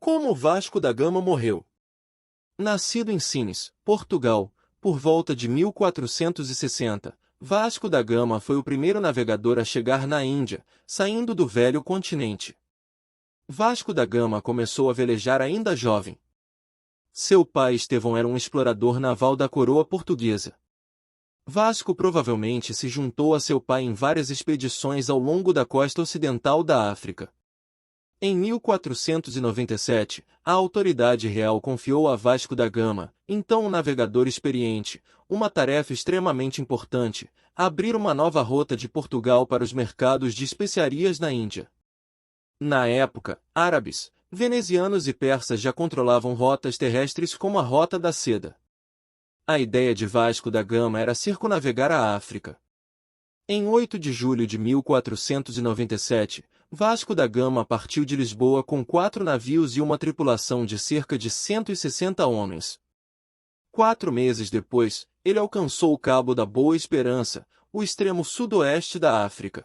Como Vasco da Gama morreu? Nascido em Sines, Portugal, por volta de 1460, Vasco da Gama foi o primeiro navegador a chegar na Índia, saindo do velho continente. Vasco da Gama começou a velejar ainda jovem. Seu pai Estevão era um explorador naval da coroa portuguesa. Vasco provavelmente se juntou a seu pai em várias expedições ao longo da costa ocidental da África. Em 1497, a autoridade real confiou a Vasco da Gama, então um navegador experiente, uma tarefa extremamente importante: abrir uma nova rota de Portugal para os mercados de especiarias na Índia. Na época, árabes, venezianos e persas já controlavam rotas terrestres como a Rota da Seda. A ideia de Vasco da Gama era circunnavegar a África. Em 8 de julho de 1497, Vasco da Gama partiu de Lisboa com 4 navios e uma tripulação de cerca de 160 homens. 4 meses depois, ele alcançou o Cabo da Boa Esperança, o extremo sudoeste da África.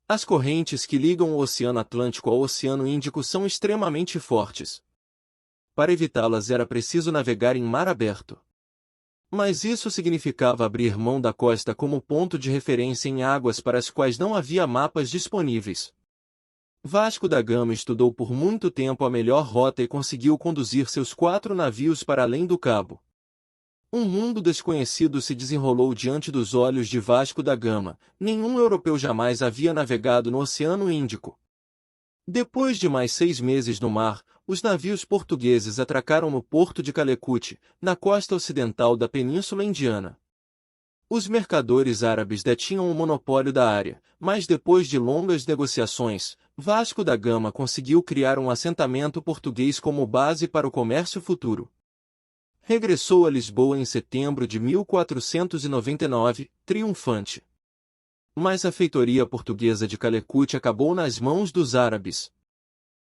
As correntes que ligam o Oceano Atlântico ao Oceano Índico são extremamente fortes. Para evitá-las era preciso navegar em mar aberto. Mas isso significava abrir mão da costa como ponto de referência em águas para as quais não havia mapas disponíveis. Vasco da Gama estudou por muito tempo a melhor rota e conseguiu conduzir seus 4 navios para além do cabo. Um mundo desconhecido se desenrolou diante dos olhos de Vasco da Gama. Nenhum europeu jamais havia navegado no Oceano Índico. Depois de mais 6 meses no mar, os navios portugueses atracaram no porto de Calecut, na costa ocidental da Península Indiana. Os mercadores árabes detinham o monopólio da área, mas depois de longas negociações, Vasco da Gama conseguiu criar um assentamento português como base para o comércio futuro. Regressou a Lisboa em setembro de 1499, triunfante. Mas a feitoria portuguesa de Calecut acabou nas mãos dos árabes.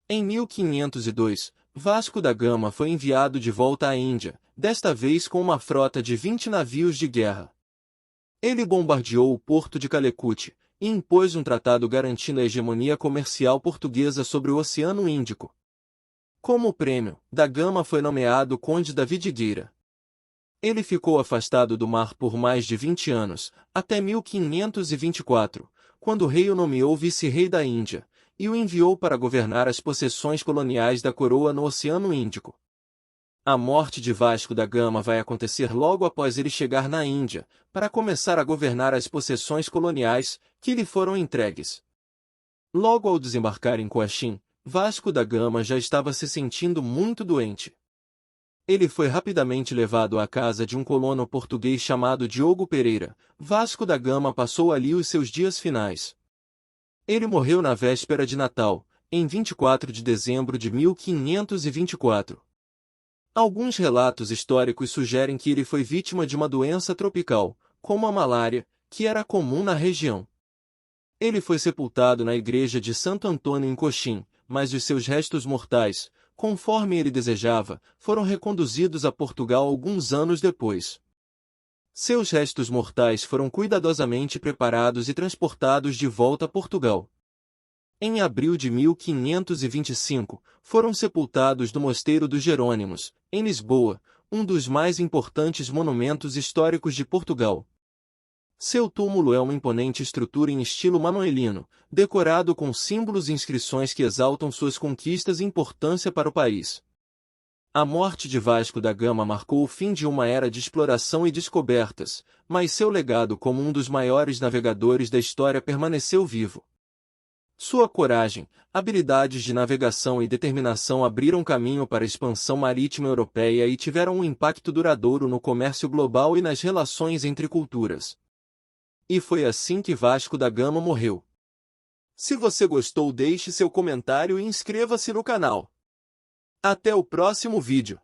Em 1502, Vasco da Gama foi enviado de volta à Índia, desta vez com uma frota de 20 navios de guerra. Ele bombardeou o porto de Calecut e impôs um tratado garantindo a hegemonia comercial portuguesa sobre o Oceano Índico. Como prêmio, da Gama foi nomeado Conde da Vidigueira. Ele ficou afastado do mar por mais de 20 anos, até 1524, quando o rei o nomeou vice-rei da Índia, e o enviou para governar as possessões coloniais da coroa no Oceano Índico. A morte de Vasco da Gama vai acontecer logo após ele chegar na Índia, para começar a governar as possessões coloniais, que lhe foram entregues. Logo ao desembarcar em Coachim, Vasco da Gama já estava se sentindo muito doente. Ele foi rapidamente levado à casa de um colono português chamado Diogo Pereira. Vasco da Gama passou ali os seus dias finais. Ele morreu na véspera de Natal, em 24 de dezembro de 1524. Alguns relatos históricos sugerem que ele foi vítima de uma doença tropical, como a malária, que era comum na região. Ele foi sepultado na igreja de Santo Antônio em Coxim, mas os seus restos mortais, conforme ele desejava, foram reconduzidos a Portugal alguns anos depois. Seus restos mortais foram cuidadosamente preparados e transportados de volta a Portugal. Em abril de 1525, foram sepultados no Mosteiro dos Jerônimos, em Lisboa, um dos mais importantes monumentos históricos de Portugal. Seu túmulo é uma imponente estrutura em estilo manuelino, decorado com símbolos e inscrições que exaltam suas conquistas e importância para o país. A morte de Vasco da Gama marcou o fim de uma era de exploração e descobertas, mas seu legado como um dos maiores navegadores da história permaneceu vivo. Sua coragem, habilidades de navegação e determinação abriram caminho para a expansão marítima europeia e tiveram um impacto duradouro no comércio global e nas relações entre culturas. E foi assim que Vasco da Gama morreu. Se você gostou, deixe seu comentário e inscreva-se no canal. Até o próximo vídeo.